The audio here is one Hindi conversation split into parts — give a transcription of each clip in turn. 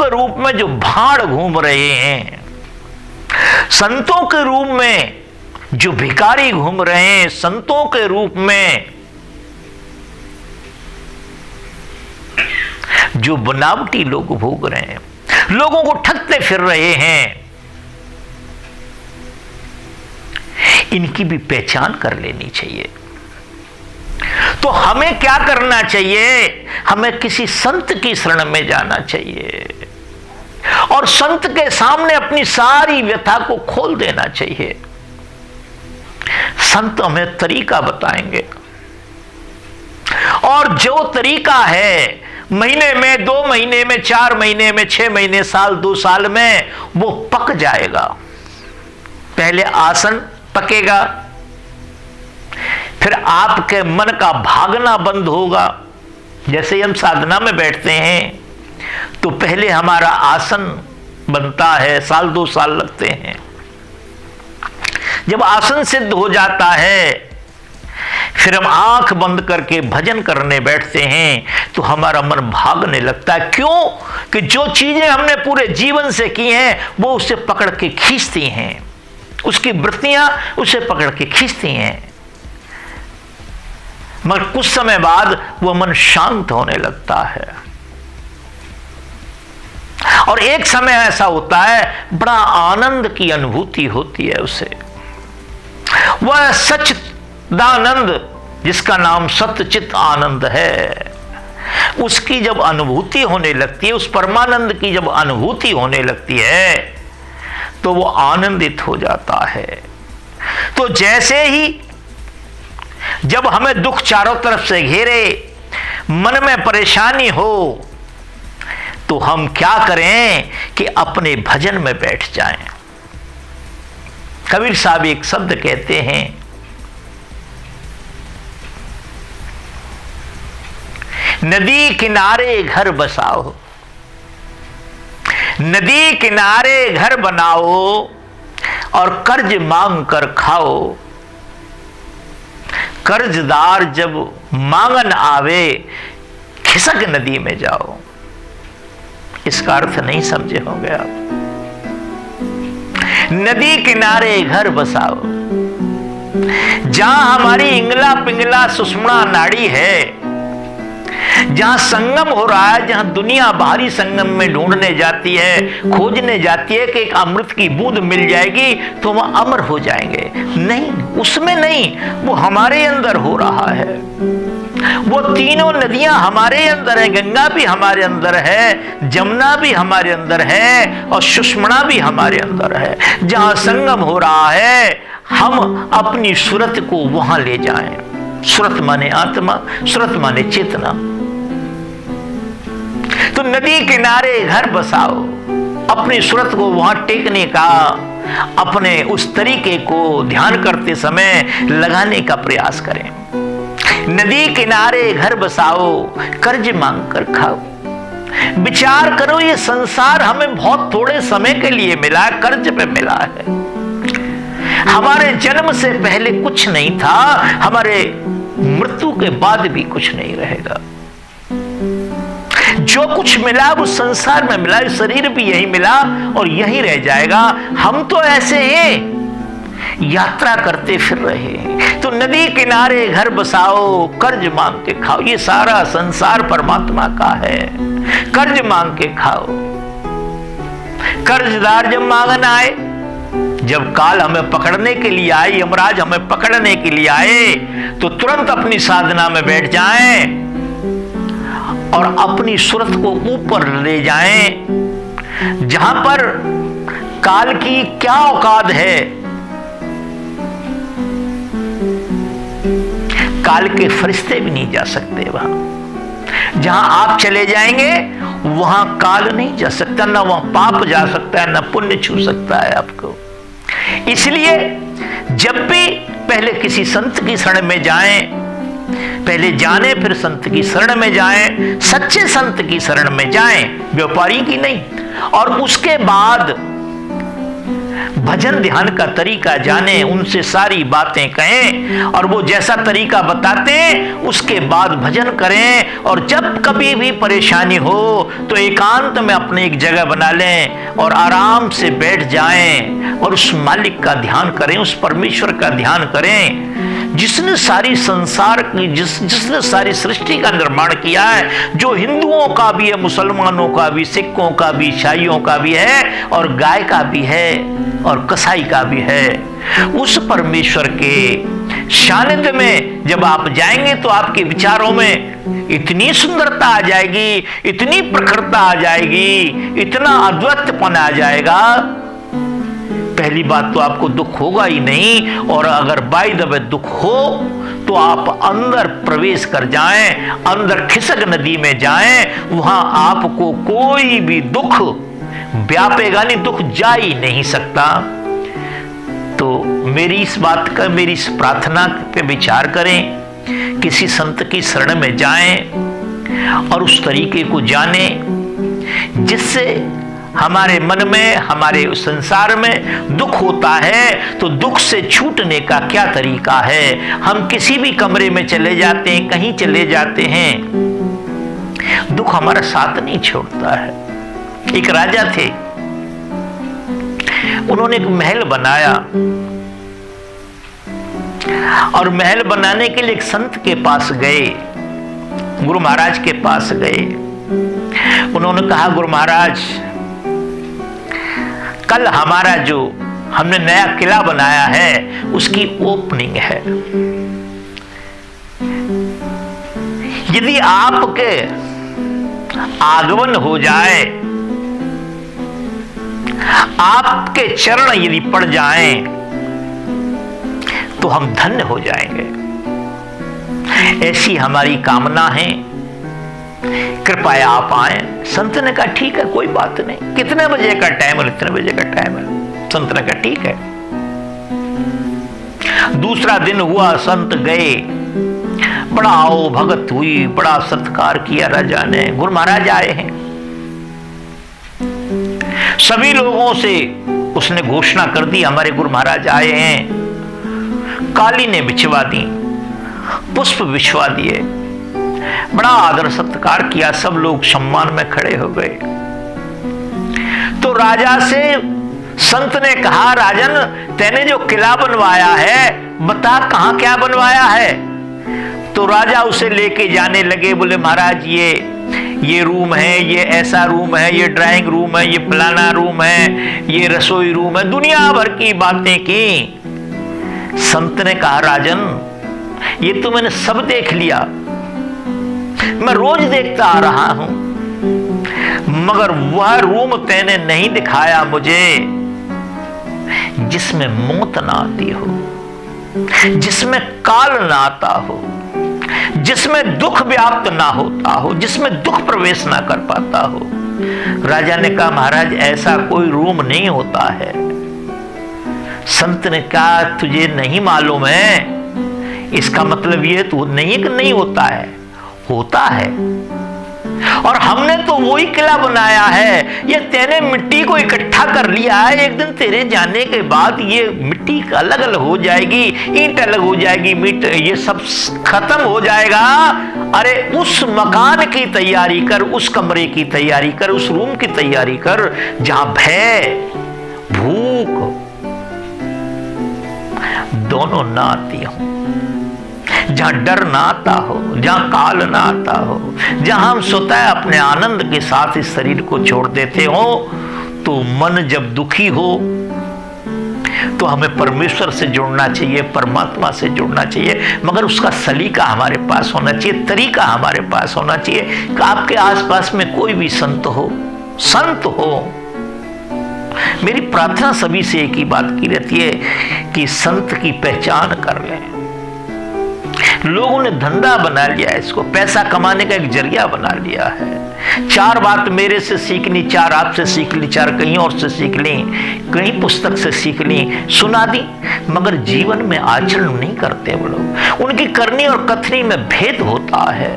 के रूप में जो भाड़ घूम रहे हैं, संतों के रूप में जो भिखारी घूम रहे हैं, संतों के रूप में जो बनावटी लोग भोग रहे हैं, लोगों को ठगते फिर रहे हैं, इनकी भी पहचान कर लेनी चाहिए। तो हमें क्या करना चाहिए? हमें किसी संत की शरण में जाना चाहिए और संत के सामने अपनी सारी व्यथा को खोल देना चाहिए। संत हमें तरीका बताएंगे और जो तरीका है महीने में, 2 महीने में, 4 महीने में, 6 महीने, साल, 2 साल में वो पक जाएगा। पहले आसन पकेगा, फिर आपके मन का भागना बंद होगा। जैसे हम साधना में बैठते हैं तो पहले हमारा आसन बनता है, साल 2 साल लगते हैं। जब आसन सिद्ध हो जाता है फिर हम आंख बंद करके भजन करने बैठते हैं तो हमारा मन भागने लगता है। क्यों? कि जो चीजें हमने पूरे जीवन से की हैं वो उसे पकड़ के खींचती हैं, उसकी वृत्तियां उसे पकड़ के खींचती हैं। मगर कुछ समय बाद वो मन शांत होने लगता है और एक समय ऐसा होता है बड़ा आनंद की अनुभूति होती है उसे। वह सच्चिदानंद जिसका नाम सत्यचित आनंद है, उसकी जब अनुभूति होने लगती है, उस परमानंद की जब अनुभूति होने लगती है तो वो आनंदित हो जाता है। तो जैसे ही जब हमें दुख चारों तरफ से घेरे, मन में परेशानी हो, तो हम क्या करें कि अपने भजन में बैठ जाएं। कबीर साहब एक शब्द कहते हैं, नदी किनारे घर बसाओ, नदी किनारे घर बनाओ और कर्ज मांग कर खाओ। कर्जदार जब मांगन आवे खिसक नदी में जाओ। इसका अर्थ नहीं समझे होंगे आप। नदी किनारे घर बसाओ, जहां हमारी इंगला पिंगला सुषुम्ना नाड़ी है, जहां संगम हो रहा है, जहां दुनिया बाहरी संगम में ढूंढने जाती है, खोजने जाती है कि एक अमृत की बूंद मिल जाएगी तो वह अमर हो जाएंगे। नहीं, उसमें नहीं, वो हमारे अंदर हो रहा है। वो तीनों नदियां हमारे अंदर है, गंगा भी हमारे अंदर है, जमुना भी हमारे अंदर है और सुषुम्ना भी हमारे अंदर है। जहां संगम हो रहा है हम अपनी सूरत को वहां ले जाएं। सूरत माने आत्मा, सूरत माने चेतना। तो नदी किनारे घर बसाओ, अपनी सूरत को वहां टेकने का, अपने उस तरीके को ध्यान करते समय लगाने का प्रयास करें। नदी किनारे घर बसाओ, कर्ज मांग कर खाओ। विचार करो, ये संसार हमें बहुत थोड़े समय के लिए मिला है, कर्ज पे मिला है। हमारे जन्म से पहले कुछ नहीं था, हमारे मृत्यु के बाद भी कुछ नहीं रहेगा। जो कुछ मिला वो संसार में मिला, शरीर भी यही मिला और यही रह जाएगा। हम तो ऐसे हैं, यात्रा करते फिर रहे हैं। तो नदी किनारे घर बसाओ, कर्ज मांग के खाओ। ये सारा संसार परमात्मा का है, कर्ज मांग के खाओ। कर्जदार जब मांगन आए, जब काल हमें पकड़ने के लिए आए, यमराज हमें पकड़ने के लिए आए, तो तुरंत अपनी साधना में बैठ जाएं और अपनी सूरत को ऊपर ले जाएं। जहां पर काल की क्या औकात है, काल के फरिश्ते भी नहीं जा सकते। वहां जहां आप चले जाएंगे वहां काल नहीं जा सकता, ना वहां पाप जा सकता है, ना पुण्य छू सकता है आपको। इसलिए जब भी पहले किसी संत की शरण में जाएं, पहले जाने फिर संत की शरण में जाएं, सच्चे संत की शरण में जाएं, व्यापारी की नहीं। और उसके बाद भजन ध्यान का तरीका जाने, उनसे सारी बातें कहें और वो जैसा तरीका बताते हैं उसके बाद भजन करें। और जब कभी भी परेशानी हो तो एकांत में अपने एक जगह बना लें और आराम से बैठ जाएं और उस मालिक का ध्यान करें, उस परमेश्वर का ध्यान करें जिसने सारी संसार की जिसने सारी सृष्टि का निर्माण किया है, जो हिंदुओं का भी है, मुसलमानों का भी, सिखों का भी, ईसाइयों का भी है और गाय का भी है और कसाई का भी है। उस परमेश्वर के सानिध्य में जब आप जाएंगे तो आपके विचारों में इतनी सुंदरता आ जाएगी, इतनी प्रखरता आ जाएगी, इतना अद्वैतपन आ जाएगा। पहली बात तो आपको दुख होगा ही नहीं, और अगर बाय द वे दुख हो तो आप अंदर प्रवेश कर जाएं, अंदर खिसक नदी में जाएं, वहां आपको कोई भी दुख व्यापेगा नहीं, दुख जा ही नहीं सकता। तो मेरी इस बात का, मेरी इस प्रार्थना पे विचार करें, किसी संत की शरण में जाएं और उस तरीके को जाने जिससे हमारे मन में, हमारे संसार में दुख होता है तो दुख से छूटने का क्या तरीका है। हम किसी भी कमरे में चले जाते हैं, कहीं चले जाते हैं, दुख हमारा साथ नहीं छोड़ता है। एक राजा थे, उन्होंने एक महल बनाया और महल बनाने के लिए एक संत के पास गए, गुरु महाराज के पास गए। उन्होंने कहा, गुरु महाराज, कल हमारा जो हमने नया किला बनाया है उसकी ओपनिंग है। यदि आपके आगमन हो जाए, आपके चरण यदि पड़ जाएं तो हम धन्य हो जाएंगे, ऐसी हमारी कामना है, कृपया आप आए। संत ने कहा ठीक है, कोई बात नहीं, कितने बजे का टाइम है? इतने बजे का टाइम है। संत ने कहा ठीक है। दूसरा दिन हुआ, संत गए, बड़ा आओ भगत हुई, बड़ा सत्कार किया राजा ने। गुरु महाराज आए हैं, सभी लोगों से उसने घोषणा कर दी हमारे गुरु महाराज आए हैं। कालीनें बिछवा दी, पुष्प बिछवा दिए, बड़ा आदर सत्कार किया, सब लोग सम्मान में खड़े हो गए। तो राजा से संत ने कहा, राजन, तैने जो किला बनवाया है बता कहां क्या बनवाया है? तो राजा उसे लेके जाने लगे, बोले महाराज ये रूम है, ये ऐसा रूम है, ये ड्राइंग रूम है, ये फलाना रूम है, ये रसोई रूम है, दुनिया भर की बातें की। संत ने कहा, राजन, ये तो मैंने सब देख लिया, मैं रोज देखता आ रहा हूं, मगर वह रूम तैने नहीं दिखाया मुझे जिसमें मौत ना आती हो, जिसमें काल ना आता हो, जिसमें दुख व्याप्त ना होता हो, जिसमें दुख प्रवेश ना कर पाता हो। राजा ने कहा, महाराज, ऐसा कोई रूम नहीं होता है। संत ने कहा, तुझे नहीं मालूम है, इसका मतलब ये तो नहीं कि नहीं होता है, होता है। और हमने तो वही किला बनाया है, ये तेने मिट्टी को इकट्ठा कर लिया है, एक दिन तेरे जाने के बाद ये मिट्टी अलग अलग हो जाएगी, ईंट अलग हो जाएगी, मीट ये सब खत्म हो जाएगा। अरे उस मकान की तैयारी कर, उस कमरे की तैयारी कर, उस रूम की तैयारी कर जहां भय भूख दोनों ना आती हो, जहां डर ना आता हो, जहां काल ना आता हो, जहां हम स्वतः अपने आनंद के साथ इस शरीर को छोड़ देते हो। तो मन जब दुखी हो तो हमें परमेश्वर से जुड़ना चाहिए, परमात्मा से जुड़ना चाहिए, मगर उसका सलीका हमारे पास होना चाहिए, तरीका हमारे पास होना चाहिए। कि आपके आसपास में कोई भी संत हो, मेरी प्रार्थना सभी से एक ही बात की रहती है कि संत की पहचान कर लें। लोगों ने धंधा बना लिया है, इसको पैसा कमाने का एक जरिया बना लिया है। 4 बात मेरे से सीख ली, 4 आपसे सीख ली, 4 कहीं और से सीख ली, कहीं पुस्तक से सीख ली, सुना दी, मगर जीवन में आचरण नहीं करते वो लोग। उनकी करनी और कथनी में भेद होता है।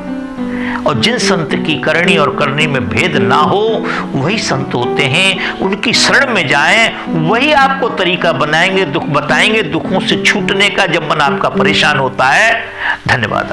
और जिन संत की करनी और करनी में भेद ना हो वही संत होते हैं। उनकी शरण में जाएं, वही आपको तरीका बनाएंगे, दुख बताएंगे दुखों से छूटने का, जब मन आपका परेशान होता है। धन्यवाद।